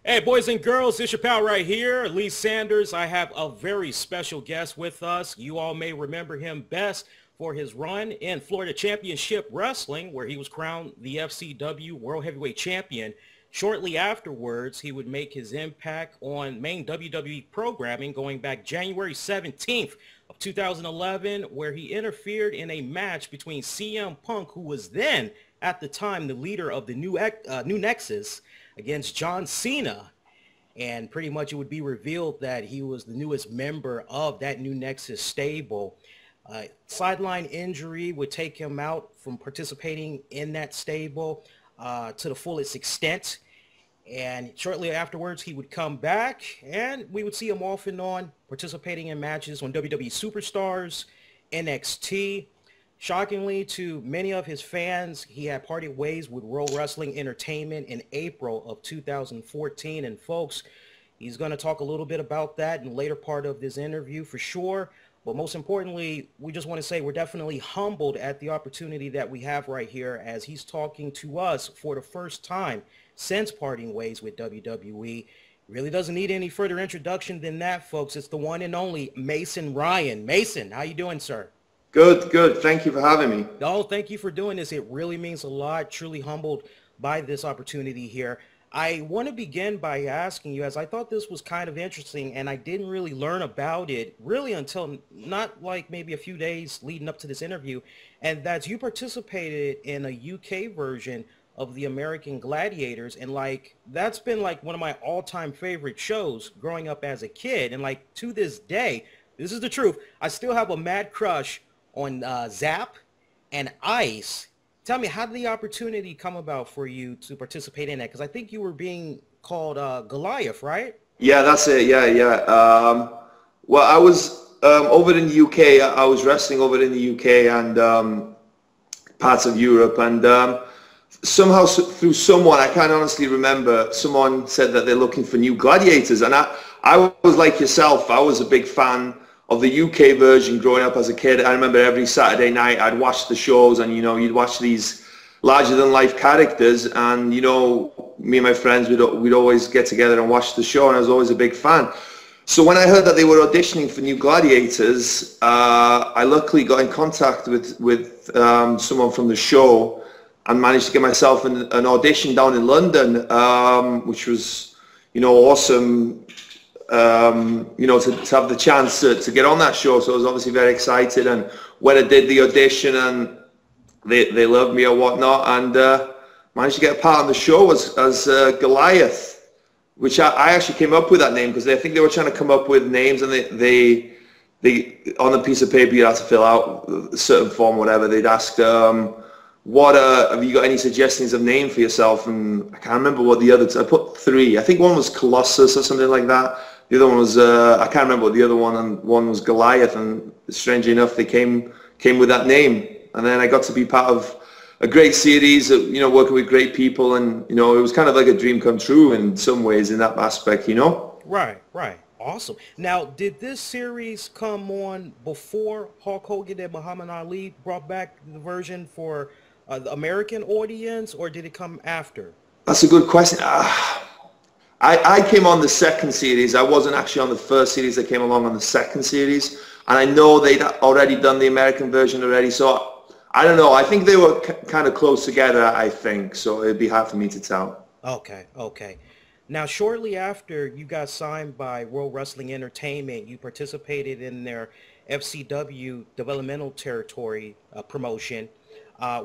Hey, boys and girls, it's your pal right here, Lee Sanders. I have a very special guest with us. You all may remember him best for his run in Florida Championship Wrestling, where he was crowned the FCW World Heavyweight Champion. Shortly afterwards, he would make his impact on main WWE programming going back January 17th of 2011, where he interfered in a match between CM Punk, who was then, at the time, the leader of the new Nexus, against John Cena. And pretty much it would be revealed that he was the newest member of that new Nexus stable. Sideline injury would take him out from participating in that stable to the fullest extent. And shortly afterwards, he would come back and we would see him off and on participating in matches on WWE Superstars, NXT. Shockingly to many of his fans, he had parted ways with World Wrestling Entertainment in April of 2014. And folks, he's going to talk a little bit about that in the later part of this interview for sure. But most importantly, we just want to say we're definitely humbled at the opportunity that we have right here as he's talking to us for the first time since parting ways with WWE. Really doesn't need any further introduction than that, folks. It's the one and only Mason Ryan. Mason, how you doing, sir? Good, good. Thank you for having me. Oh, thank you for doing this. It really means a lot. Truly humbled by this opportunity here. I want to begin by asking you, as I thought this was kind of interesting, and I didn't really learn about it really until not like maybe a few days leading up to this interview, and that's you participated in a UK version of the American Gladiators, and like that's been like one of my all-time favorite shows growing up as a kid, and like to this day, this is the truth, I still have a mad crush on Zap and Ice. Tell me, how did the opportunity come about for you to participate in that? Because I think you were being called Goliath, right? Yeah, that's it. Yeah. Well, I was over in the UK. I was wrestling over in the UK and parts of Europe. And somehow through someone, I can't honestly remember, someone said that they're looking for new gladiators. And I was like yourself. I was a big fan of the UK version growing up as a kid. I remember every Saturday night I'd watch the shows and, you know, you'd watch these larger than life characters and, you know, me and my friends, we'd always get together and watch the show and I was always a big fan. So when I heard that they were auditioning for new gladiators, I luckily got in contact with someone from the show and managed to get myself an audition down in London, which was, you know, awesome. You know, to have the chance to get on that show, so I was obviously very excited. And when I did the audition and they loved me or whatnot, and managed to get a part on the show as Goliath, which I actually came up with that name because I think they were trying to come up with names, and they on a piece of paper you had to fill out a certain form, whatever. They'd ask, have you got any suggestions of name for yourself? And I can't remember what the other. I put 3. I think one was Colossus or something like that. The other one was I can't remember what the other one, and one was Goliath. And strangely enough, they came with that name. And then I got to be part of a great series, you know, working with great people, and you know, it was kind of like a dream come true in some ways in that aspect, you know. Right. Awesome. Now, did this series come on before Hulk Hogan and Muhammad Ali brought back the version for the American audience, or did it come after? That's a good question. I came on the second series. I wasn't actually on the first series. I came along on the second series, and I know they'd already done the American version already. So I don't know. I think they were kind of close together, I think. So it'd be hard for me to tell. Okay. Now, shortly after you got signed by World Wrestling Entertainment, you participated in their FCW developmental territory promotion.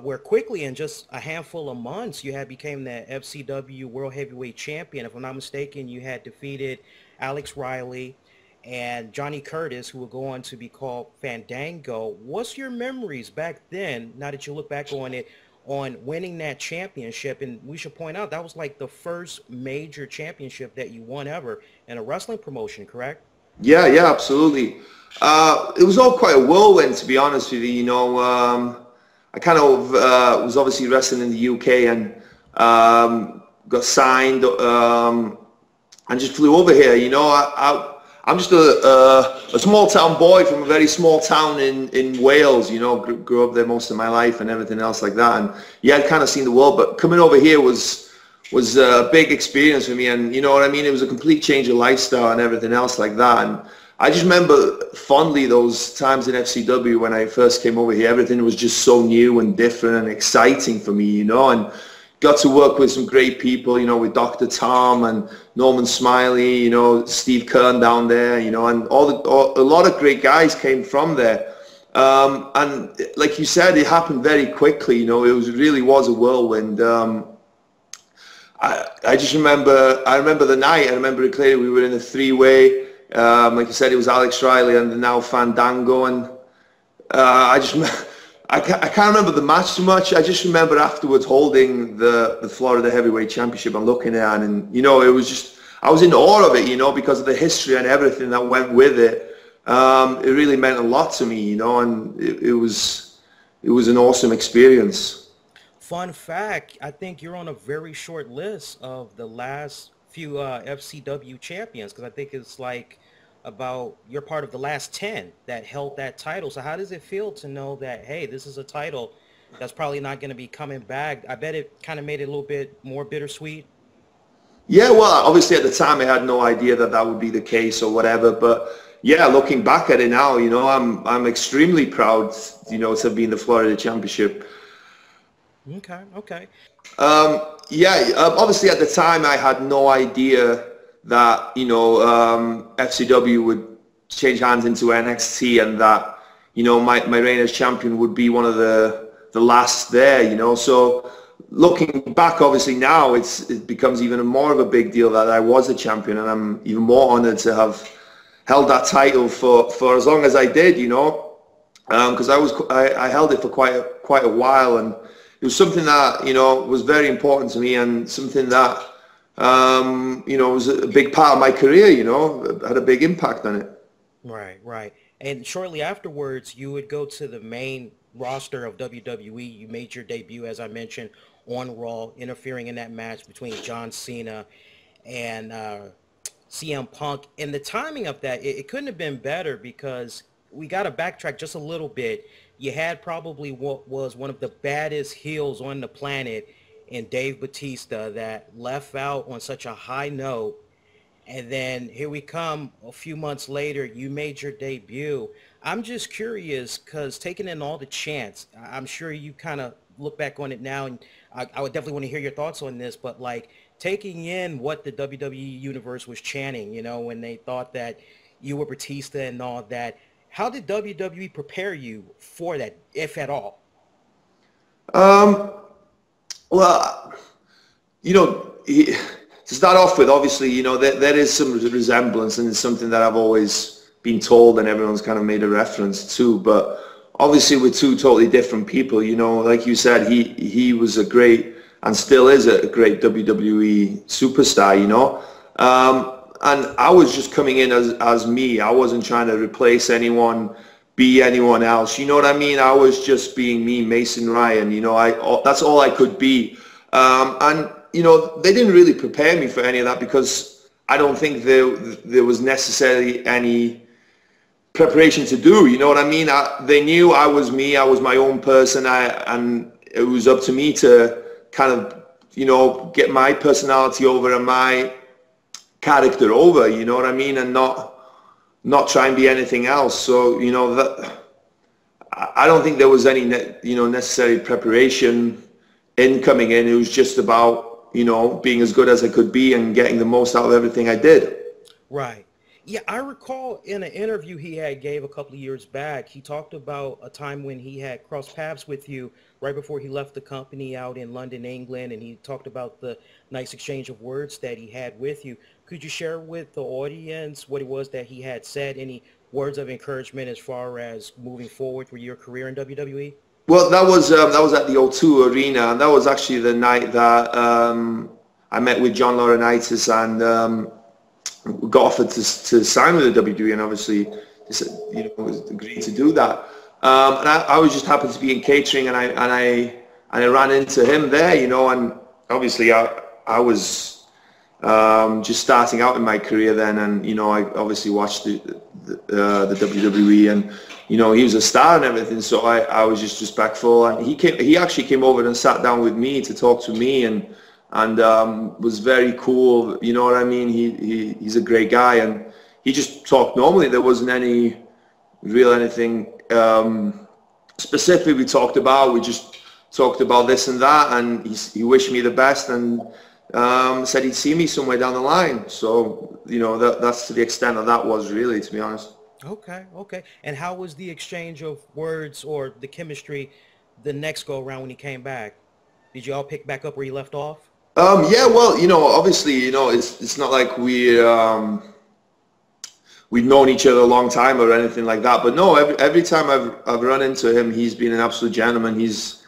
Where quickly in just a handful of months you had became the FCW World Heavyweight Champion. If I'm not mistaken, you had defeated Alex Riley and Johnny Curtis, who would go on to be called Fandango. What's your memories back then, now that you look back on it, on winning that championship? And we should point out that was like the first major championship that you won ever in a wrestling promotion, correct? Yeah, absolutely. It was all quite a whirlwind, to be honest with you. You know, I kind of was obviously wrestling in the UK and got signed and just flew over here. You know, I'm just a small town boy from a very small town in Wales. You know, grew up there most of my life and everything else like that. And yeah, I'd kind of seen the world, but coming over here was was a big experience for me, and you know what I mean, it was a complete change of lifestyle and everything else like that. And I just remember fondly those times in FCW when I first came over here. Everything was just so new and different and exciting for me, you know, and got to work with some great people, you know, with Dr. Tom and Norman Smiley, you know, Steve Kern down there, you know, and a lot of great guys came from there. And like you said, it happened very quickly, you know, really was a whirlwind. I just remember, the night, I remember it clearly. We were in a three-way. Like you said, it was Alex Riley and now Fandango, and I can't remember the match too much. I just remember afterwards holding the Florida Heavyweight Championship and looking at it, and you know, it was just, I was in awe of it, you know, because of the history and everything that went with it. It really meant a lot to me, you know, and it was an awesome experience. Fun fact, I think you're on a very short list of the last few FCW champions, because I think it's like you're part of the last 10 that held that title. So how does it feel to know that, hey, this is a title that's probably not going to be coming back? I bet it kind of made it a little bit more bittersweet. Yeah, well, obviously at the time I had no idea that would be the case or whatever, but yeah, looking back at it now, you know, I'm extremely proud, you know, to have been the Florida Championship. Okay. Obviously at the time I had no idea that, you know, FCW would change hands into NXT, and that, you know, my reign as champion would be one of the last there, you know. So looking back, obviously now it becomes even more of a big deal that I was a champion, and I'm even more honored to have held that title for as long as I did, you know, because I held it for quite a while, and it was something that, you know, was very important to me, and something that, you know, was a big part of my career, you know, had a big impact on it. Right. And shortly afterwards, you would go to the main roster of WWE. You made your debut, as I mentioned, on Raw, interfering in that match between John Cena and CM Punk. And the timing of that, it couldn't have been better, because we got to backtrack just a little bit. You had probably what was one of the baddest heels on the planet in Dave Bautista that left out on such a high note. And then here we come a few months later, you made your debut. I'm just curious, because taking in all the chants, I'm sure you kind of look back on it now, and I would definitely want to hear your thoughts on this, but like taking in what the WWE universe was chanting, you know, when they thought that you were Batista and all that, how did WWE prepare you for that, if at all? Well, you know, to start off with, obviously, you know, there is some resemblance, and it's something that I've always been told and everyone's kind of made a reference to, but obviously we're two totally different people, you know. Like you said, he was a great, and still is a great WWE superstar, you know. And I was just coming in as me. I wasn't trying to replace anyone, be anyone else. You know what I mean? I was just being me, Mason Ryan. You know, that's all I could be. And you know, they didn't really prepare me for any of that, because I don't think there was necessarily any preparation to do. You know what I mean? They knew I was me. I was my own person. And it was up to me to kind of, you know, get my personality over and my character over, you know what I mean, and not try and be anything else. So, you know, that I don't think there was any you know, necessary preparation in coming in. It was just about, you know, being as good as I could be and getting the most out of everything I did. Right. Yeah, I recall in an interview he gave a couple of years back, he talked about a time when he had crossed paths with you right before he left the company out in London, England, and he talked about the nice exchange of words that he had with you. Could you share with the audience what it was that he had said, any words of encouragement as far as moving forward with your career in WWE? Well, that was at the O2 Arena, and that was actually the night that I met with John Laurinaitis and got offered to sign with the WWE, and obviously, you know, agreed to do that. And I was just happened to be in catering, and I ran into him there, you know, and obviously I was just starting out in my career then, and you know, I obviously watched the WWE, and you know, he was a star and everything, so I was just respectful, and he actually came over and sat down with me to talk to me, and and was very cool. You know what I mean? He's a great guy, and he just talked normally. There wasn't any real anything specific we talked about. We just talked about this and that, and he wished me the best, and said he'd see me somewhere down the line. So, you know, that's to the extent that was really, to be honest. Okay, okay. And how was the exchange of words or the chemistry the next go around when he came back? Did you all pick back up where you left off? Yeah, well, you know, obviously, you know, it's not like we'd known each other a long time or anything like that. But no, every time I've run into him, he's been an absolute gentleman. He's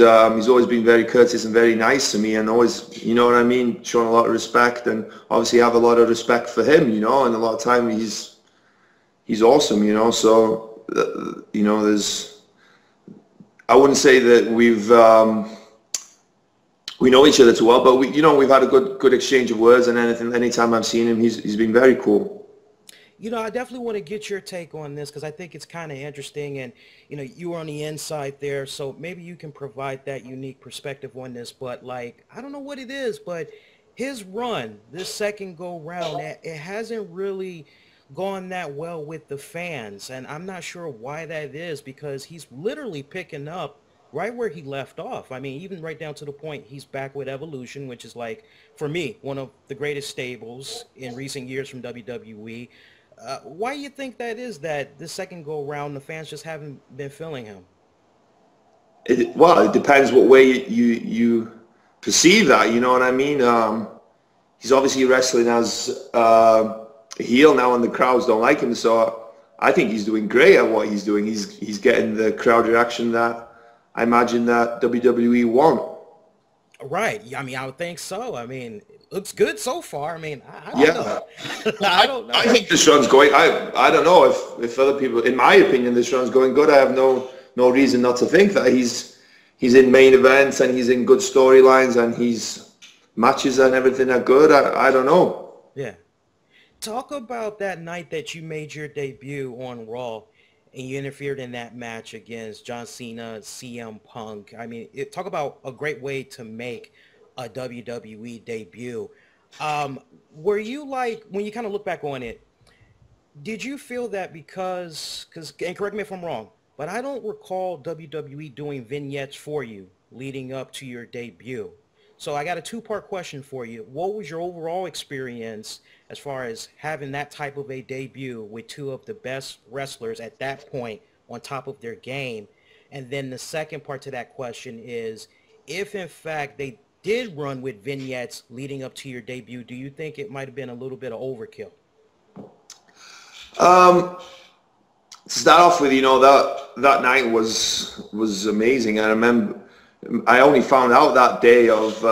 always been very courteous and very nice to me, and always, you know what I mean, showing a lot of respect, and obviously I have a lot of respect for him, you know, and a lot of time he's awesome, you know. So you know, I wouldn't say that we know each other too well, but you know, we've had a good exchange of words, and anytime I've seen him, he's been very cool. You know, I definitely want to get your take on this because I think it's kind of interesting, and, you know, you were on the inside there, so maybe you can provide that unique perspective on this. But, like, I don't know what it is, but his run, this second go round, it hasn't really gone that well with the fans, and I'm not sure why that is, because he's literally picking up right where he left off. I mean, even right down to the point he's back with Evolution, which is, like, for me, one of the greatest stables in recent years from WWE. Why do you think that is, that this second go round the fans just haven't been feeling him? Well, it depends what way you perceive that, you know what I mean? He's obviously wrestling as a heel now, and the crowds don't like him, so I think he's doing great at what he's doing. He's getting the crowd reaction that I imagine that WWE want. Right. I mean, I would think so. I mean, it looks good so far. I mean, I don't know. I don't know. I think this run's going. I don't know if other people, in my opinion, this run's going good. I have no reason not to think that he's in main events, and he's in good storylines, and he's matches and everything are good. I don't know. Yeah. Talk about that night that you made your debut on Raw, and you interfered in that match against John Cena, CM Punk. I mean, talk about a great way to make a WWE debut. Were you, like, when you kind of look back on it, did you feel that because, and correct me if I'm wrong, but I don't recall WWE doing vignettes for you leading up to your debut. So I got a two-part question for you. What was your overall experience as far as having that type of a debut with two of the best wrestlers at that point on top of their game? And then the second part to that question is, if in fact they did run with vignettes leading up to your debut, do you think it might have been a little bit of overkill? To start off with, you know, that night was amazing. I remember I only found out that day of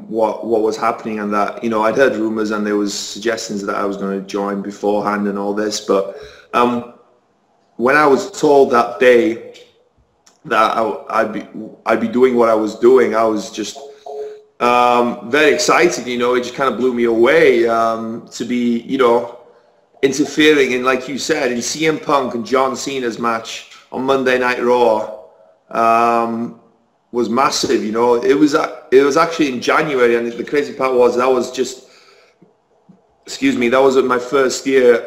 what was happening, and that, you know, I'd heard rumors and there was suggestions that I was going to join beforehand and all this, but when I was told that day that I'd be doing what I was doing, I was just very excited. You know, it just kind of blew me away to be, you know, interfering in, like you said, in CM Punk and John Cena's match on Monday Night Raw. Was massive, you know. It was actually in January, and the crazy part was that was my first year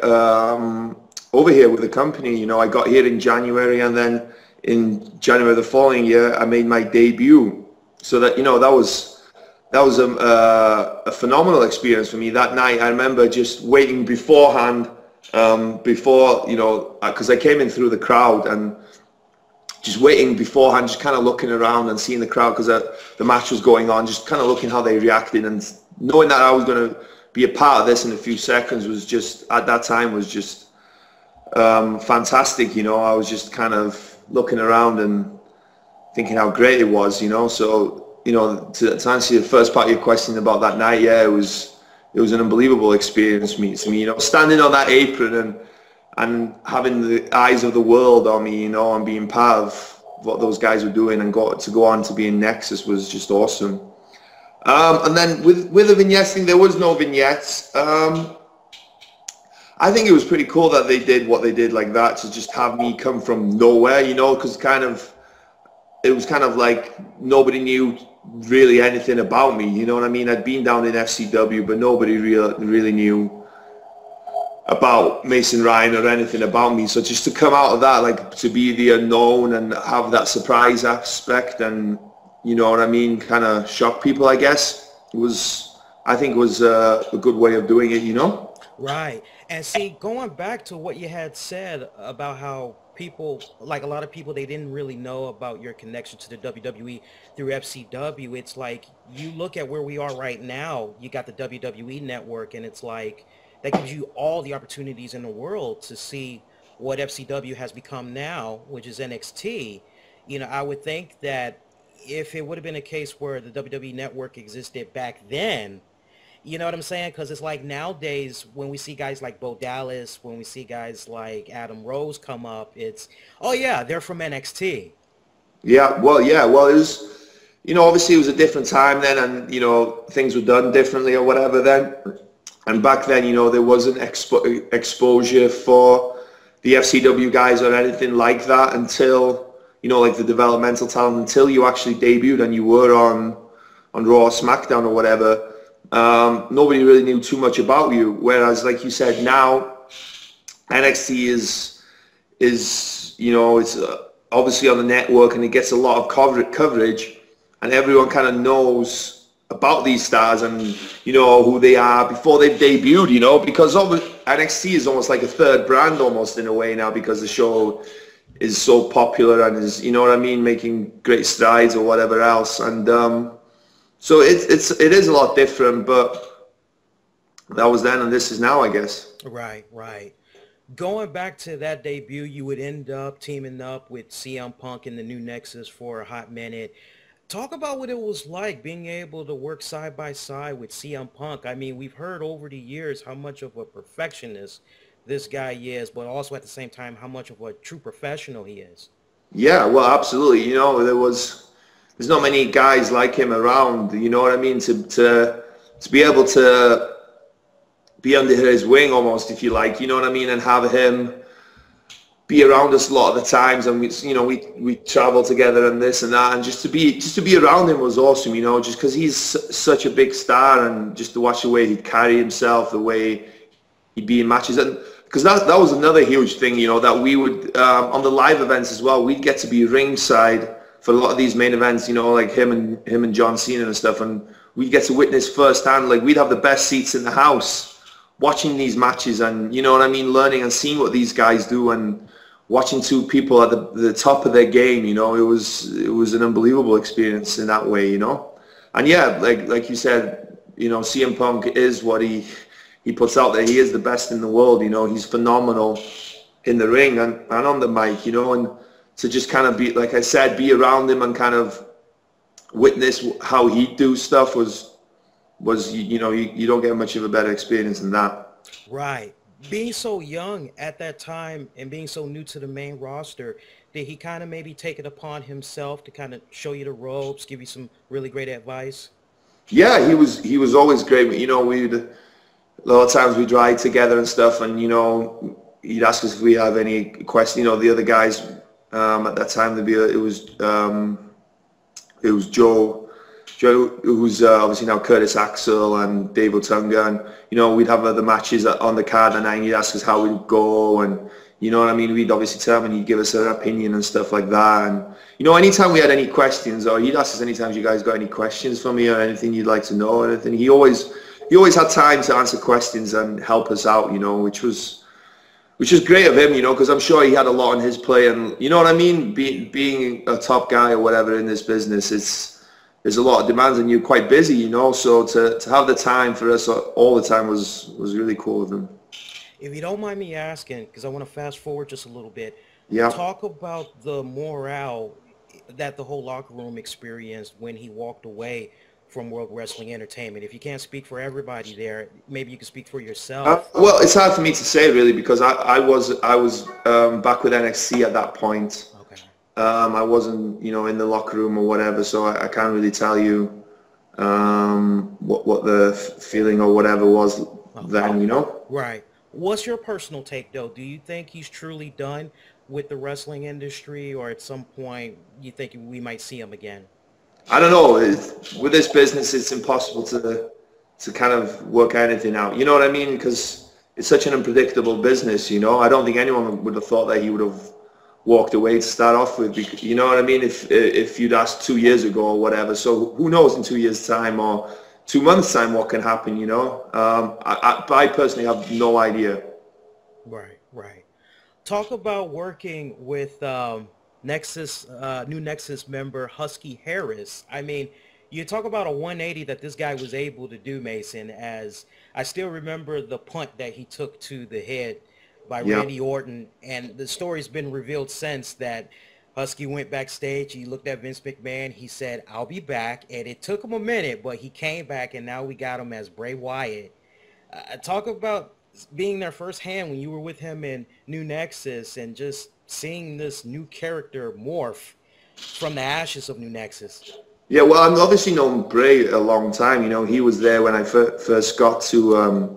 over here with the company. You know, I got here in January, and then in January the following year I made my debut. So that, you know, that was a phenomenal experience for me that night. I remember just waiting beforehand, before, you know, because I came in through the crowd, and just waiting beforehand, just kind of looking around and seeing the crowd, because the match was going on, just kind of looking how they reacted, and knowing that I was going to be a part of this in a few seconds was just, at that time, was just fantastic. You know, I was just kind of looking around and thinking how great it was, you know. So, you know, to answer the first part of your question about that night, yeah, it was an unbelievable experience to me, you know, standing on that apron and having the eyes of the world on me, you know, and being part of what those guys were doing, and to go on to be in Nexus was just awesome. And then with the vignettes thing, there was no vignettes. I think it was pretty cool that they did what they did like that, to just have me come from nowhere, you know, because it was kind of like nobody knew really anything about me. You know what I mean? I'd been down in FCW, but nobody really knew about Mason Ryan or anything about me. So just to come out of that, like to be the unknown and have that surprise aspect, and you know what I mean, kind of shock people, I guess, I think was a good way of doing it, you know? Right. And see, going back to what you had said about how people, like a lot of people, they didn't really know about your connection to the WWE through FCW. It's like you look at where we are right now, you got the WWE network, and it's like that gives you all the opportunities in the world to see what FCW has become now, which is NXT. You know, I would think that if it would have been a case where the WWE network existed back then, you know what I'm saying? Because it's like nowadays when we see guys like Bo Dallas, when we see guys like Adam Rose come up, it's, oh yeah, they're from NXT. Yeah, well, it was, you know, obviously it was a different time then, and, you know, things were done differently or whatever then. And back then, you know, there wasn't exposure for the FCW guys or anything like that until, you know, like the developmental talent, until you actually debuted and you were on Raw or SmackDown or whatever. Nobody really knew too much about you. Whereas, like you said, now NXT is you know, it's obviously on the network, and it gets a lot of coverage, and everyone kind of knows about these stars and, you know, who they are before they've debuted, you know, because NXT is almost like a third brand almost in a way now, because the show is so popular and is, you know what I mean, making great strides or whatever else. And so it is a lot different, but that was then and this is now, I guess. Right, right. Going back to that debut, you would end up teaming up with CM Punk in the new Nexus for a hot minute. Talk about what it was like being able to work side by side with CM Punk. I mean, we've heard over the years how much of a perfectionist this guy is, but also at the same time how much of a true professional he is. Yeah, well, absolutely. You know, there's not many guys like him around. You know what I mean? To be able to be under his wing almost, if you like. You know what I mean? And have him be around us a lot of the times, and we travel together and this and that, and just to be around him was awesome, you know, just because he's such a big star, and just to watch the way he'd carry himself, the way he'd be in matches, and because that was another huge thing, you know, that we would on the live events as well, we'd get to be ringside for a lot of these main events, you know, like him and John Cena and stuff, and we'd get to witness firsthand, like we'd have the best seats in the house watching these matches, and you know what I mean, learning and seeing what these guys do, and watching two people at the top of their game, you know, it was an unbelievable experience in that way, you know. And yeah, like you said, you know, CM Punk is what he puts out there. He is the best in the world, you know. He's phenomenal in the ring and on the mic, you know, and to just kind of be, like I said, be around him and kind of witness how he do stuff was you know, you don't get much of a better experience than that. Right. Being so young at that time and being so new to the main roster, did he kind of maybe take it upon himself to kind of show you the ropes, give you some really great advice? Yeah, he was always great. You know, a lot of times we'd ride together and stuff, and you know, he'd ask us if we have any questions. You know, the other guys at that time, it was Joe, who's obviously now Curtis Axel, and Dave Otunga, and you know, we'd have other matches on the card, and then he'd ask us how we'd go, and you know what I mean, we'd obviously tell him, and he'd give us an opinion and stuff like that. And you know, anytime we had any questions, or he'd ask us anytime, you guys got any questions for me or anything you'd like to know or anything, he always had time to answer questions and help us out, you know, which is great of him, you know, because I'm sure he had a lot on his plate, and you know what I mean, being a top guy or whatever in this business, there's a lot of demands, and you're quite busy, you know, so to have the time for us all the time was really cool of him. If you don't mind me asking, because I want to fast forward just a little bit, Yeah. talk about the morale that the whole locker room experienced when he walked away from World Wrestling Entertainment. If you can't speak for everybody there, maybe you can speak for yourself. Well, it's hard for me to say really, because I was back with NXT at that point. Okay. I wasn't, you know, in the locker room or whatever, so I can't really tell you what the feeling or whatever was then, you know. Right. What's your personal take, though? Do you think he's truly done with the wrestling industry, or at some point you think we might see him again? I don't know. With this business, it's impossible to kind of work anything out. You know what I mean? Because it's such an unpredictable business. You know, I don't think anyone would have thought that he would have walked away to start off with. Because, you know what I mean? If you'd asked 2 years ago or whatever. So who knows in 2 years' time or 2 months' time what can happen? You know, I personally have no idea. Right, right. Talk about working with Nexus, new Nexus member Husky Harris. I mean, you talk about a 180 that this guy was able to do, Mason, as I still remember the punt that he took to the head by Randy Orton, and the story's been revealed since that Husky went backstage, he looked at Vince McMahon, he said, "I'll be back," and it took him a minute, but he came back, and now we got him as Bray Wyatt. Talk about being there firsthand when you were with him in New Nexus and just seeing this new character morph from the ashes of New Nexus. Yeah, well, I've obviously known Bray a long time. You know, he was there when I first got to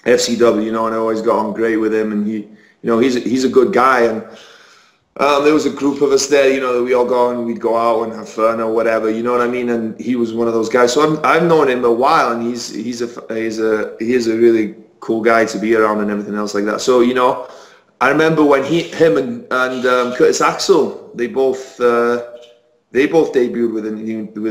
FCW, you know, and I always got on great with him. And he, you know, he's a good guy. And there was a group of us there, you know, that we all go and we'd go out and have fun or whatever, you know what I mean? And he was one of those guys. So I've known him a while, and he is a really cool guy to be around and everything else like that. So, you know, I remember when him and Curtis Axel, they both debuted with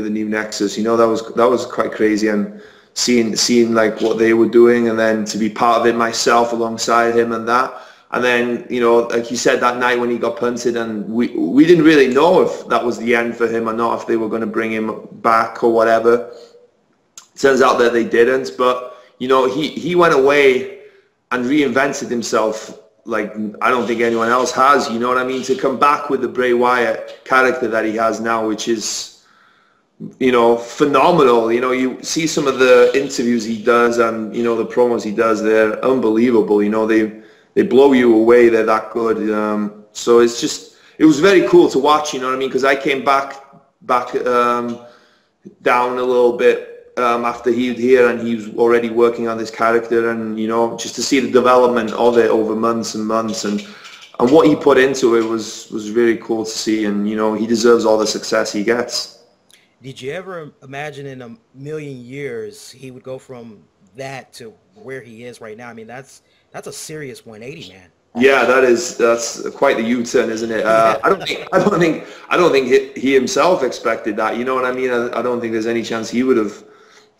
a new Nexus. You know, that was quite crazy, and seeing like what they were doing, and then to be part of it myself alongside him and that. And then, you know, like you said, that night when he got punted, and we didn't really know if that was the end for him or not, if they were going to bring him back or whatever. Turns out that they didn't, but you know, he went away and reinvented himself like I don't think anyone else has, you know what I mean? To come back with the Bray Wyatt character that he has now, which is, you know, phenomenal. You know, you see some of the interviews he does and, you know, the promos he does, they're unbelievable. You know, they blow you away. They're that good. So it's just, it was very cool to watch, you know what I mean? Because I came back down a little bit after he was here, and he was already working on this character, and you know, just to see the development of it over months and months, and what he put into it was really cool to see, and you know, he deserves all the success he gets. Did you ever imagine in a million years he would go from that to where he is right now? I mean, that's a serious 180, man. Yeah, that's quite the U-turn, isn't it? I don't think he himself expected that. You know what I mean? I don't think there's any chance he would have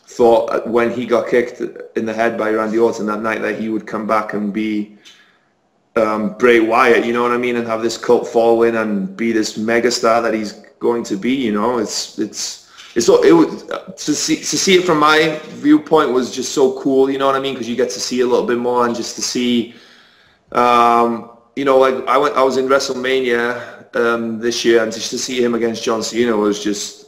thought when he got kicked in the head by Randy Orton that night that he would come back and be Bray Wyatt, you know what I mean, and have this cult following and be this megastar that he's going to be. You know, it was to see it from my viewpoint was just so cool. You know what I mean? Because you get to see a little bit more, and just to see, you know, like I was in WrestleMania this year, and just to see him against John Cena was just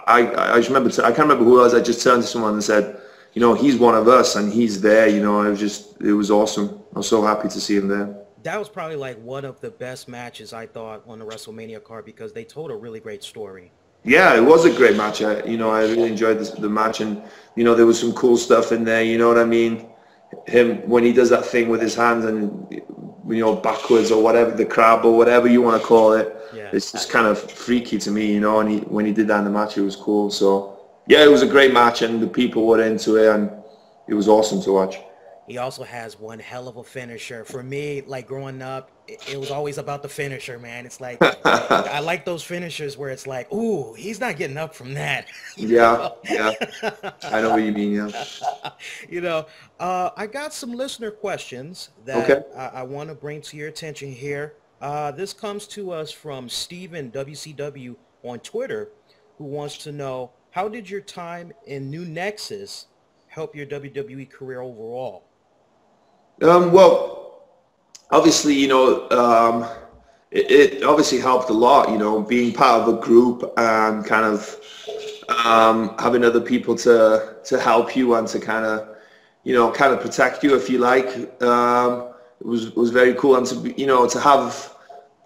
I just remember, I can't remember who it was. I just turned to someone and said, you know, he's one of us, and he's there. You know, it was awesome. I was so happy to see him there. That was probably like one of the best matches I thought on the WrestleMania card, because they told a really great story. Yeah, it was a great match. I really enjoyed the match, and you know, there was some cool stuff in there. You know what I mean? Him when he does that thing with his hands and, you know, backwards or whatever, the crab or whatever you want to call it. Yeah. It's just kind of freaky to me, you know. And when he did that in the match, it was cool. So yeah, it was a great match, and the people were into it, and it was awesome to watch. He also has one hell of a finisher. For me, like growing up, it was always about the finisher, man. It's like, I like those finishers where it's like, ooh, he's not getting up from that. Yeah, yeah. I know what you mean, yeah. You know, I got some listener questions that I want to bring to your attention here. This comes to us from Steven WCW on Twitter, who wants to know, how did your time in New Nexus help your WWE career overall? Well, obviously, you know, it obviously helped a lot, you know, being part of a group and kind of having other people to help you and to kind of, you know, kind of protect you, if you like. It was very cool, and to, you know, to have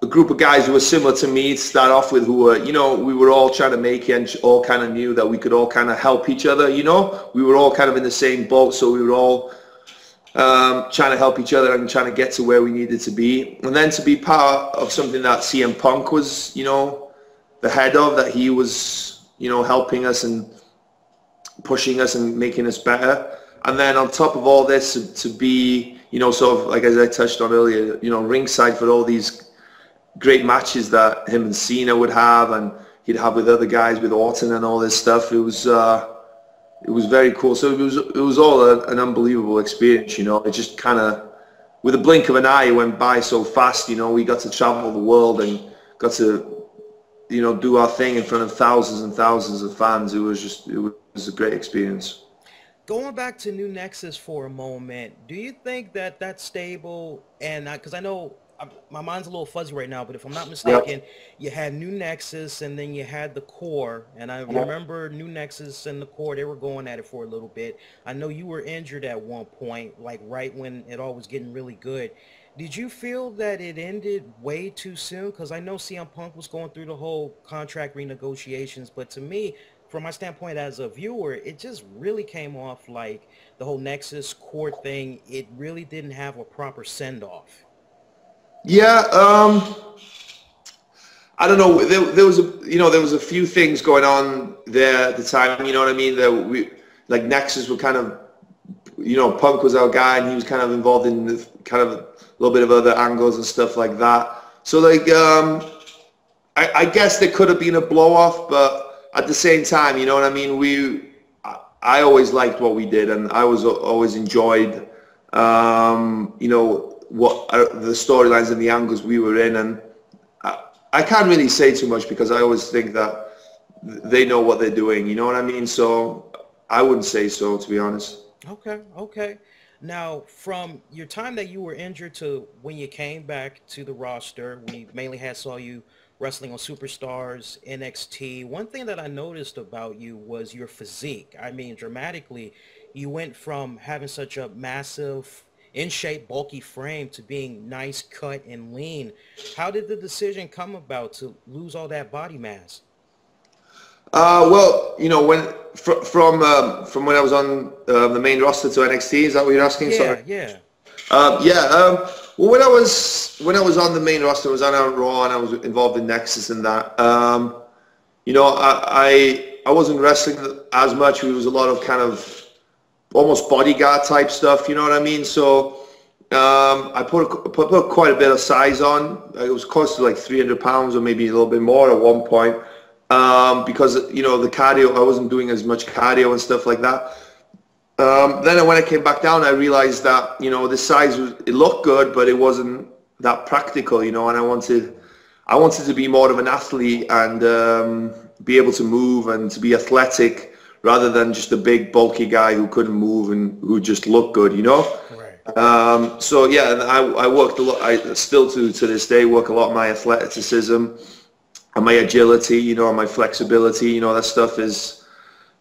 a group of guys who were similar to me to start off with, who were, you know, we were all trying to make it, and all kind of knew that we could all kind of help each other, you know. We were all kind of in the same boat, so we were all trying to help each other and trying to get to where we needed to be. And then to be part of something that CM Punk was, you know, the head of, that he was you know, helping us and pushing us and making us better. And then on top of all this, to be, you know, sort of like as I touched on earlier, you know, ringside for all these great matches that him and Cena would have, and he'd have with other guys, with Orton and all this stuff. It was very cool. So it was all an unbelievable experience, you know. It just kind of, with a blink of an eye, it went by so fast, you know. We got to travel the world and got to, you know, do our thing in front of thousands and thousands of fans. It was a great experience. Going back to New Nexus for a moment, do you think that that's stable? And because I know my mind's a little fuzzy right now, but if I'm not mistaken, you had New Nexus and then you had the Core. And I remember New Nexus and the Core, they were going at it for a little bit. I know you were injured at one point, like right when it all was getting really good. Did you feel that it ended way too soon? Because I know CM Punk was going through the whole contract renegotiations, but to me, from my standpoint as a viewer, it just really came off like the whole Nexus Core thing, it really didn't have a proper send-off. Yeah, I don't know. There was a few things going on there at the time. You know what I mean? That like Nexus were kind of, you know, Punk was our guy, and he was kind of involved in the, kind of a little bit of other angles and stuff like that. So like, I guess there could have been a blow off, but at the same time, you know what I mean? I always liked what we did, and I was always enjoyed, you know, the storylines and the angles we were in. And I can't really say too much because I always think that they know what they're doing. You know what I mean? So I wouldn't say so, to be honest. Okay, okay. Now, from your time that you were injured to when you came back to the roster, we mainly saw you wrestling on Superstars, NXT. One thing that I noticed about you was your physique. I mean, dramatically, you went from having such a massive, in-shape, bulky frame to being nice, cut, and lean. How did the decision come about to lose all that body mass? Well, you know, from when I was on the main roster to NXT, is that what you're asking? Yeah, sorry. yeah. Well, when I was on the main roster, I was on Raw, and I was involved in Nexus and that. You know, I wasn't wrestling as much. It was a lot of kind of almost bodyguard type stuff. You know what I mean? So I put quite a bit of size on. It was close to like 300 pounds or maybe a little bit more at one point. Because, you know, the cardio, I wasn't doing as much cardio and stuff like that. Then when I came back down, I realized that, you know, the size it looked good, but it wasn't that practical, you know, and I wanted to be more of an athlete and be able to move and to be athletic rather than just a big bulky guy who couldn't move and who just looked good, you know. Right. So yeah, and I worked a lot. I still to this day work a lot on my athleticism and my agility, you know, and my flexibility. You know, that stuff is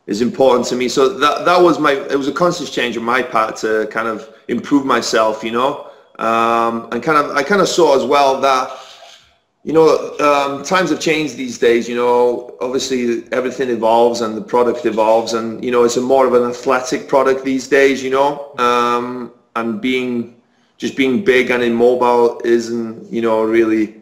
important to me. So that was it was a conscious change on my part to kind of improve myself, you know, and I kind of saw as well that, you know, times have changed these days. You know, obviously everything evolves and the product evolves, and you know, it's more of an athletic product these days. You know, and just being big and immobile isn't, you know, really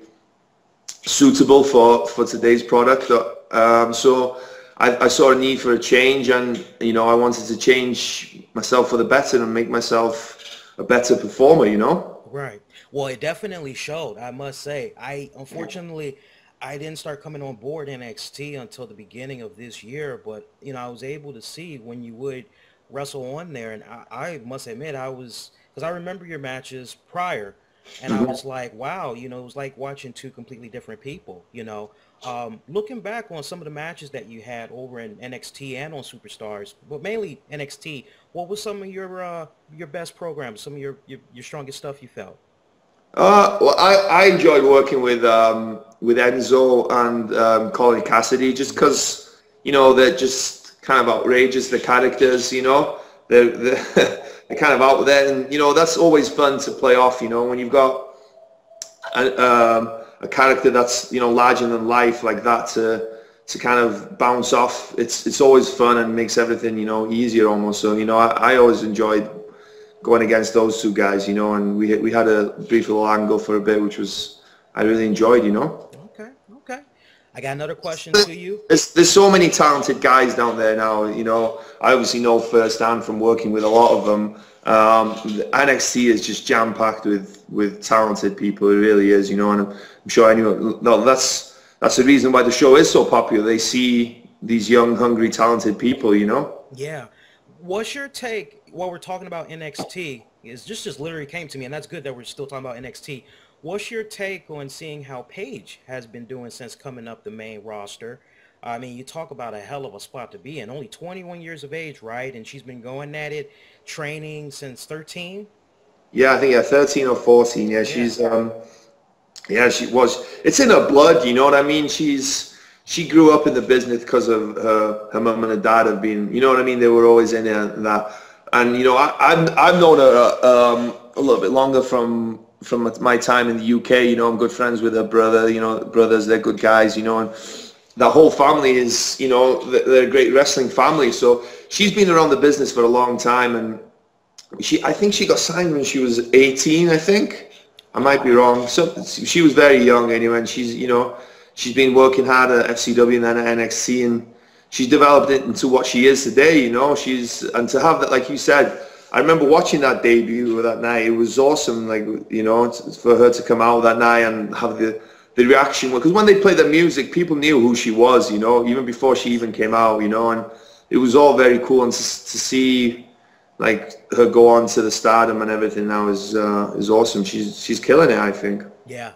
suitable for today's product. So I saw a need for a change, and you know, I wanted to change myself for the better and make myself a better performer. You know. Right. Well, it definitely showed, I must say. Unfortunately, I didn't start coming on board NXT until the beginning of this year, but, you know, I was able to see when you would wrestle on there, and I must admit, because I remember your matches prior, and I was like, wow, you know, it was like watching two completely different people, you know. Looking back on some of the matches that you had over in NXT and on Superstars, but mainly NXT, what was some of your best programs, some of your strongest stuff you felt? Well, I enjoyed working with Enzo and Colin Cassidy, just because, you know, they're just kind of outrageous, the characters, you know, they're kind of out there, and you know, that's always fun to play off, you know, when you've got a character that's, you know, larger than life like that to kind of bounce off. It's always fun and makes everything, you know, easier almost. So, you know, I always enjoyed going against those two guys, you know, and we had a brief little angle for a bit, which was I really enjoyed, you know. Okay, okay. I got another question to you. There's so many talented guys down there now. You know, I obviously know firsthand from working with a lot of them. NXT is just jam-packed with talented people. It really is, you know, and I'm sure anyone. No, that's the reason why the show is so popular. They see these young, hungry, talented people, you know. Yeah. What's your take while we're talking about NXT? Is just literally came to me, and that's good that we're still talking about NXT. What's your take on seeing how Paige has been doing since coming up the main roster? I mean, you talk about a hell of a spot to be in. Only 21 years of age, right? And she's been going at it, training since 13? Yeah, I think 13 or 14. Yeah, she's yeah, she was. It's in her blood, you know what I mean? She grew up in the business because of her mum and her dad have been, you know what I mean? They were always in it and that. And you know, I've known her a little bit longer from my time in the UK. You know, I'm good friends with her brother. You know, brothers, they're good guys. You know, and the whole family is, you know, they're a great wrestling family. So she's been around the business for a long time, and I think she got signed when she was 18. I think I might be wrong. So she was very young anyway, and she's, you know, she's been working hard at FCW and then at NXT, and she's developed it into what she is today. You know, and to have that, like you said. I remember watching that debut that night. It was awesome, like, you know, for her to come out that night and have the reaction. Because when they played the music, people knew who she was, you know, even before she even came out, you know. And it was all very cool. And to see, like, her go on to the stardom and everything now is awesome. She's killing it, I think. Yeah.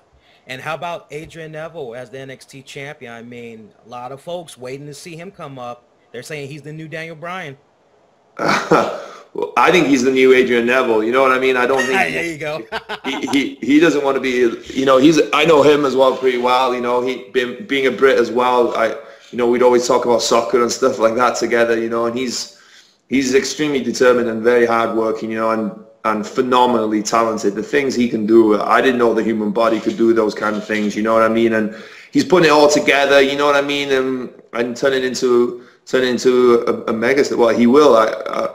And how about Adrian Neville as the NXT champion? I mean, a lot of folks waiting to see him come up. They're saying he's the new Daniel Bryan. Well, I think he's the new Adrian Neville. You know what I mean? I don't think there you go. he doesn't want to be. You know, I know him as well pretty well. You know, being a Brit as well. You know, we'd always talk about soccer and stuff like that together. You know, and he's extremely determined and very hardworking. You know, and phenomenally talented. The things he can do, I didn't know the human body could do those kind of things. You know what I mean? And he's putting it all together. You know what I mean? And turn it into a megastar. Well, he will.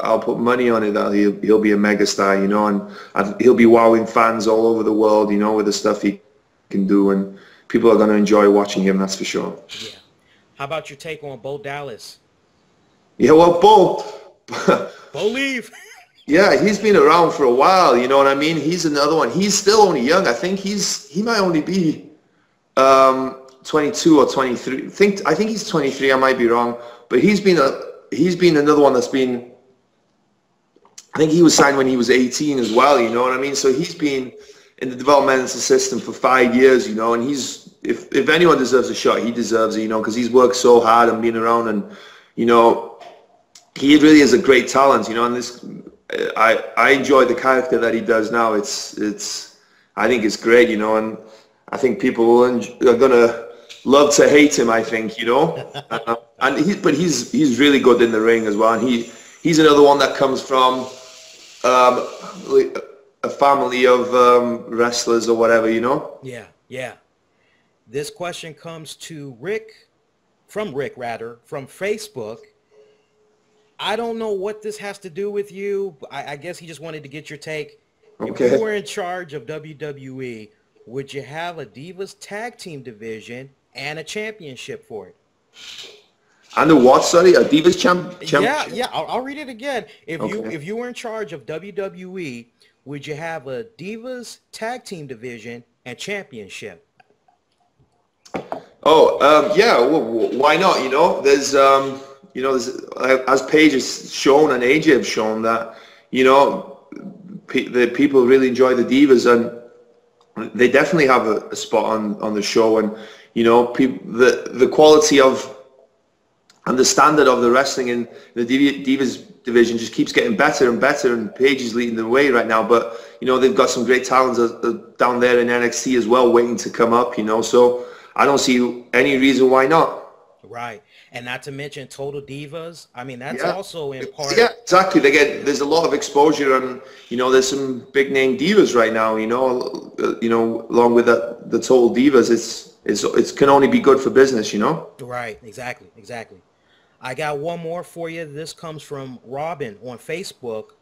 I'll put money on it that he'll be a megastar, you know, and he'll be wowing fans all over the world, you know, with the stuff he can do, and people are going to enjoy watching him. That's for sure. Yeah. How about your take on Bo Dallas? Yeah, well, Bo leave. Yeah, he's been around for a while. You know what I mean? He's another one. He's still only young. I think he might only be 22 or 23. I think he's 23. I might be wrong. But he's been another one that's been. I think he was signed when he was 18 as well. You know what I mean? So he's been in the developmental system for 5 years. You know, and if anyone deserves a shot, he deserves it. You know, because he's worked so hard and been around, and you know, he really is a great talent. You know, and I enjoy the character that he does now. I think it's great. You know, and I think people are gonna love to hate him, I think, you know, but he's really good in the ring as well, and he's another one that comes from a family of wrestlers or whatever, you know. Yeah. This question comes to Rick from Facebook. I don't know what this has to do with you. I guess he just wanted to get your take. Okay. If you were in charge of WWE, would you have a Divas tag team division and a championship for it? And a what? Sorry, a Divas championship? Yeah. I'll read it again. If you were in charge of WWE, would you have a Divas tag team division and championship? Oh, yeah. Well, why not? You know, there's as Paige has shown and AJ have shown that, you know, the people really enjoy the Divas, and they definitely have a spot on the show, and you know, the quality of and the standard of the wrestling in the Divas division just keeps getting better and better, and Paige is leading the way right now. But you know, they've got some great talents down there in NXT as well, waiting to come up. You know, so I don't see any reason why not. Right, and not to mention Total Divas. I mean, that's also in part. Yeah, exactly. There's a lot of exposure, and you know, there's some big name divas right now. You know, along with the Total Divas, it can only be good for business. You know. Right. Exactly. I got one more for you. This comes from Robin on Facebook.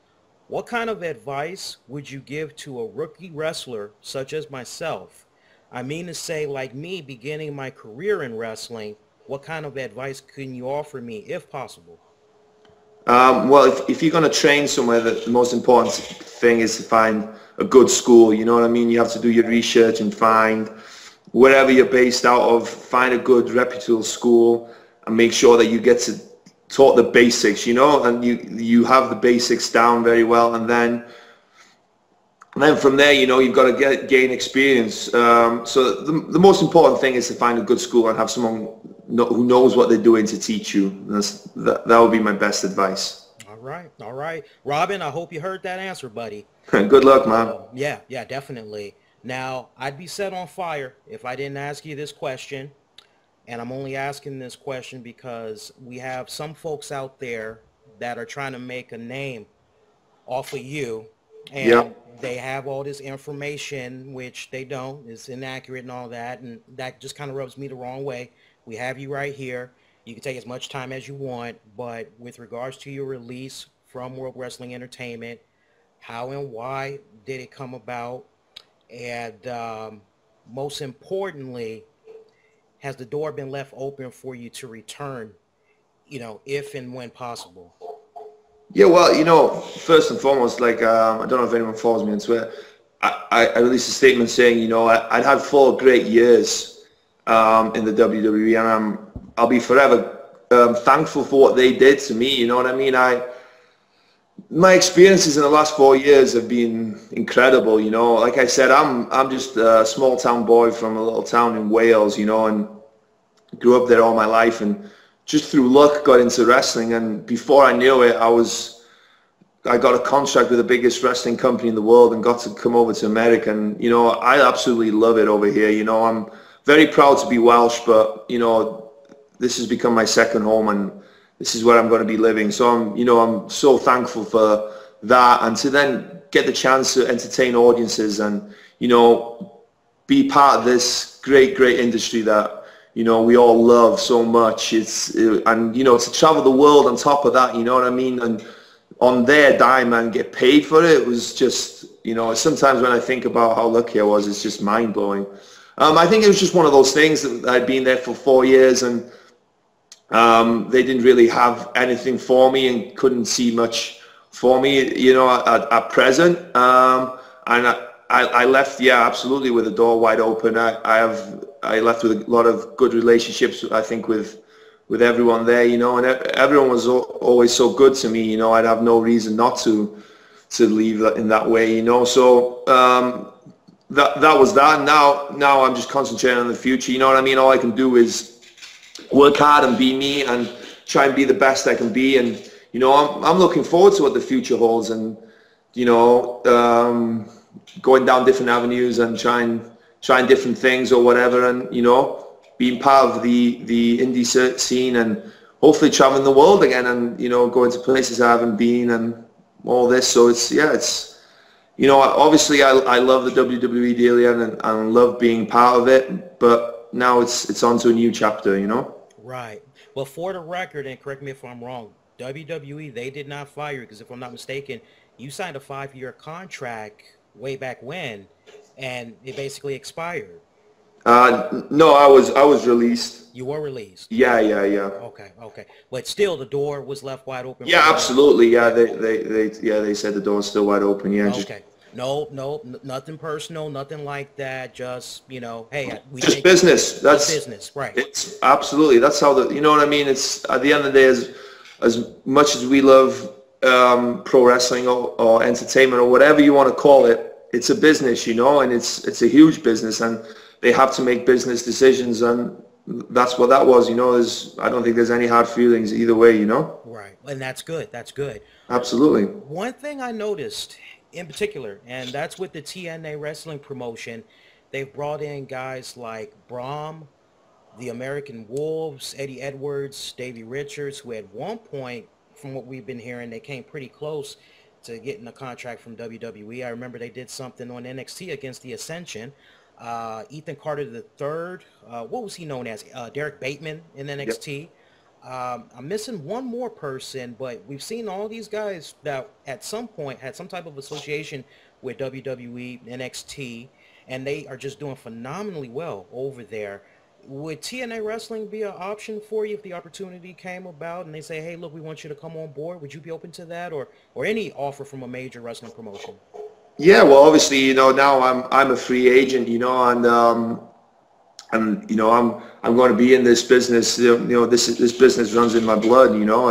What kind of advice would you give to a rookie wrestler such as myself? I mean to say, like me, beginning my career in wrestling, what kind of advice can you offer me, if possible? Well, if you're going to train somewhere, the most important thing is to find a good school. You know what I mean? You have to do your research and find wherever you're based out of, find a good reputable school and make sure that you get to taught the basics, you know, and you have the basics down very well, and then from there, you know, you've got to gain experience. So the most important thing is to find a good school and have someone who knows what they're doing to teach you. That would be my best advice. All right, all right. Robin, I hope you heard that answer, buddy. Good luck, man. Yeah, definitely. Now, I'd be set on fire if I didn't ask you this question. And I'm only asking this question because we have some folks out there that are trying to make a name off of you. And Yep. they have all this information, which they don't. It's inaccurate and all that. And that just kind of rubs me the wrong way. We have you right here. You can take as much time as you want. But with regards to your release from World Wrestling Entertainment, how and why did it come about? And most importantly, has the door been left open for you to return, you know, if and when possible? Yeah, well, you know, first and foremost, like, I don't know if anyone follows me on Twitter. I released a statement saying, you know, I'd had 4 great years in the WWE, and I'll be forever thankful for what they did to me. You know what I mean? My experiences in the last 4 years have been incredible. You know, like I said, I'm just a small town boy from a little town in Wales. You know, and grew up there all my life, and just through luck got into wrestling. And before I knew it, I got a contract with the biggest wrestling company in the world and got to come over to America. And, you know, I absolutely love it over here. You know, I'm very proud to be Welsh, but, you know, this has become my second home, and this is where I'm going to be living. So I'm so thankful for that, and to then get the chance to entertain audiences and, you know, be part of this great industry that, you know, we all love so much. And, you know, to travel the world on top of that, you know what I mean? And on their dime and get paid for it was just, you know, sometimes when I think about how lucky I was, it's just mind-blowing. I think it was just one of those things that I'd been there for 4 years, and they didn't really have anything for me and couldn't see much for me, you know, at present. And I left, yeah, absolutely, with the door wide open. I left with a lot of good relationships, I think, with everyone there, you know, and everyone was always so good to me, you know. I'd have no reason not to leave in that way, you know. So that was that. And now I'm just concentrating on the future, you know what I mean? All I can do is work hard and be me and try and be the best I can be. And, you know, I'm looking forward to what the future holds, and, you know, going down different avenues and trying different things or whatever, and, you know, being part of the indie scene and hopefully traveling the world again, and, you know, going to places I haven't been and all this. So it's, you know, obviously I love the WWE deal, and I love being part of it, but now it's on to a new chapter, you know? Right. Well, for the record, and correct me if I'm wrong, WWE, they did not fire you, because if I'm not mistaken, you signed a 5-year contract way back when, and it basically expired. No, I was released. You were released. Yeah. Okay. But still, the door was left wide open. Yeah, absolutely. Yeah, they said the door's still wide open. Yeah. Okay. No, nothing personal, nothing like that. Just, you know, hey, we just business. That's business, right? It's absolutely, that's how you know what I mean. It's at the end of the day, as much as we love pro wrestling or entertainment or whatever you want to call it, it's a business, you know, and it's a huge business, and they have to make business decisions, and that's what that was, you know. I don't think there's any hard feelings either way, you know. Right, and that's good. That's good. Absolutely. One thing I noticed in particular, and that's with the TNA wrestling promotion, they've brought in guys like Brahm, the American Wolves, Eddie Edwards, Davey Richards, who at one point, from what we've been hearing, they came pretty close to getting a contract from WWE. I remember they did something on NXT against the Ascension. Ethan Carter III, what was he known as? Derek Bateman in NXT. Yep. I'm missing one more person, but we've seen all these guys that at some point had some type of association with WWE, NXT, and they are just doing phenomenally well over there. Would TNA Wrestling be an option for you if the opportunity came about and they say, hey, look, we want you to come on board? Would you be open to that, or any offer from a major wrestling promotion? Yeah, well, obviously, you know, now I'm a free agent, you know, and you know, I'm going to be in this business. You know, this business runs in my blood. You know,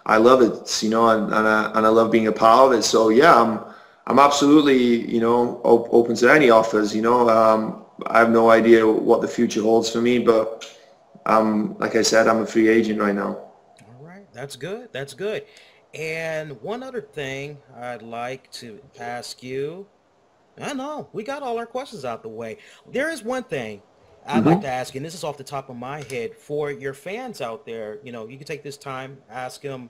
I love it. It's, you know, and I love being a part of it. So yeah, I'm absolutely, you know, open to any offers. You know, I have no idea what the future holds for me, but like I said, I'm a free agent right now. All right, that's good. That's good. And one other thing I'd like to ask you. I know we got all our questions out the way. There is one thing I'd like to Mm-hmm. ask you, and this is off the top of my head for your fans out there. You know, you can take this time, ask them,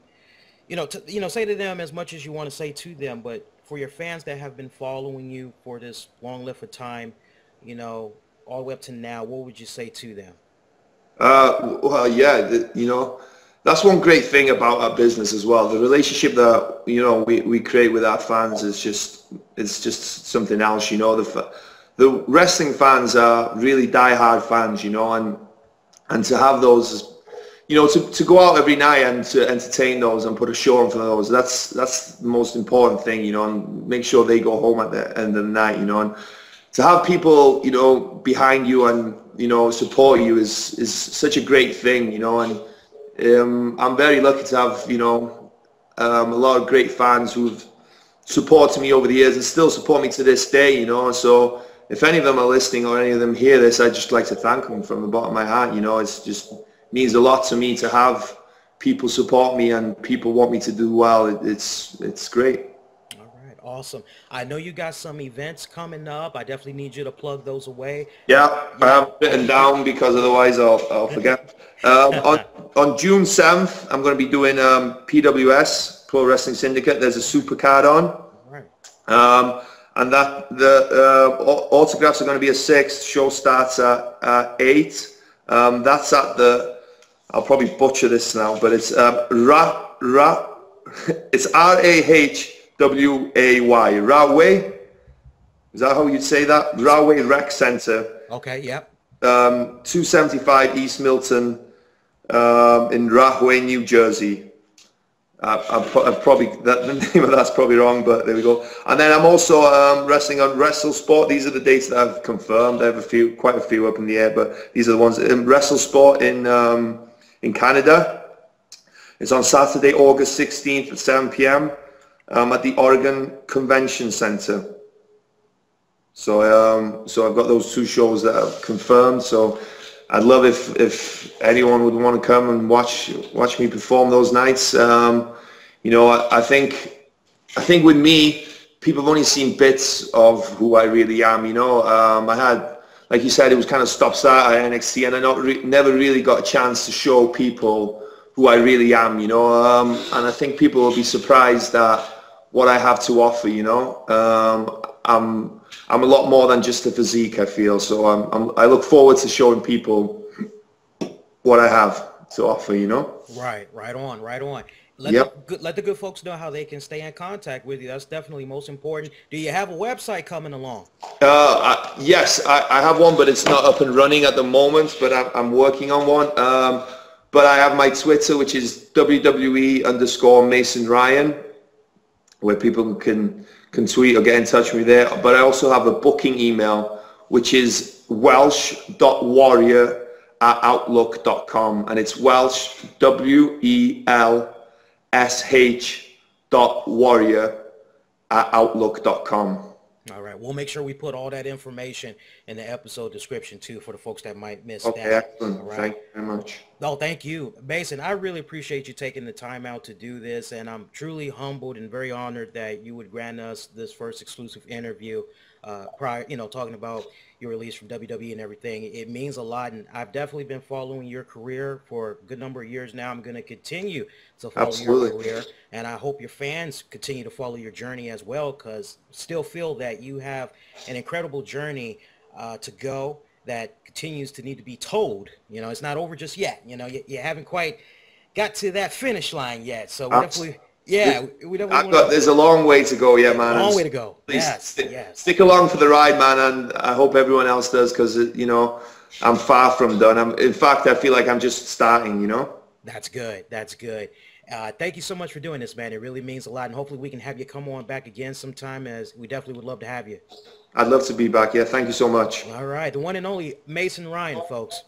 say to them as much as you want to say to them. But for your fans that have been following you for this long length of time, you know, all the way up to now, what would you say to them? Well, yeah, you know, that's one great thing about our business as well. The relationship that, you know, we create with our fans is it's just something else. You know, the wrestling fans are really diehard fans, you know, and to have those, you know, to go out every night and to entertain those and put a show on for those, that's the most important thing, you know, and make sure they go home at the end of the night, you know, and to have people, you know, behind you and, you know, support you is such a great thing, you know, and I'm very lucky to have, you know, a lot of great fans who've supported me over the years and still support me to this day, you know. So if any of them are listening or any of them hear this, I'd just like to thank them from the bottom of my heart. You know, it's just means a lot to me to have people support me and people want me to do well. It's great. All right, awesome. I know you got some events coming up. I definitely need you to plug those away. Yeah, I have it written down because otherwise I'll forget. On June 7th, I'm going to be doing PWS, Pro Wrestling Syndicate. There's a super card on. All right. And that the autographs are going to be at 6. Show starts at 8. That's at the, I'll probably butcher this now, but it's it's Rahway. Rahway? Is that how you'd say that? Rahway Rec Center. Okay, yep. 275 East Milton in Rahway, New Jersey. I've probably, the name of that's probably wrong, but there we go. And then I'm also wrestling on WrestleSport. These are the dates that I've confirmed. I have quite a few up in the air, but these are the ones. WrestleSport in Canada. It's on Saturday, August 16th at 7 p.m. At the Oregon Convention Center. So so I've got those 2 shows that I've confirmed. So I'd love if anyone would want to come and watch me perform those nights. You know, I think with me, people have only seen bits of who I really am. You know, I had, like you said, it was kind of stop-start at NXT, and I never really got a chance to show people who I really am. You know, and I think people will be surprised at what I have to offer. You know, I'm a lot more than just a physique, I feel. So I look forward to showing people what I have to offer, you know? Right on. Yep. Let the good folks know how they can stay in contact with you. That's definitely most important. Do you have a website coming along? Yes, I have one, but it's not up and running at the moment, but I'm working on one. But I have my Twitter, which is WWE_Mason Ryan, where people can tweet or get in touch with me there. But I also have a booking email, which is Welsh.Warrior@outlook.com, and it's Welsh, WELSH.Warrior@outlook.com. All right. We'll make sure we put all that information in the episode description too for the folks that might miss Okay, that. excellent. All right. Thank you very much. No, thank you, Mason. I really appreciate you taking the time out to do this, and I'm truly humbled and very honored that you would grant us this first exclusive interview. Prior, talking about your release from WWE and everything. It means a lot, and I've definitely been following your career for a good number of years now. I'm going to continue to follow your career, and I hope your fans continue to follow your journey as well, because still feel that you have an incredible journey to go that continues to need to be told. You know, it's not over just yet. You know, you haven't quite got to that finish line yet, so we Yeah, we definitely there's a long way to go, yeah, man. A long way to go. Please Yes. stick along for the ride, man, and I hope everyone else does, because, you know, I'm far from done. In fact, I feel like I'm just starting, you know? That's good. That's good. Thank you so much for doing this, man. It really means a lot, and hopefully we can have you come on back again sometime, as we definitely would love to have you. I'd love to be back. Yeah, thank you so much. All right. The one and only Mason Ryan, folks.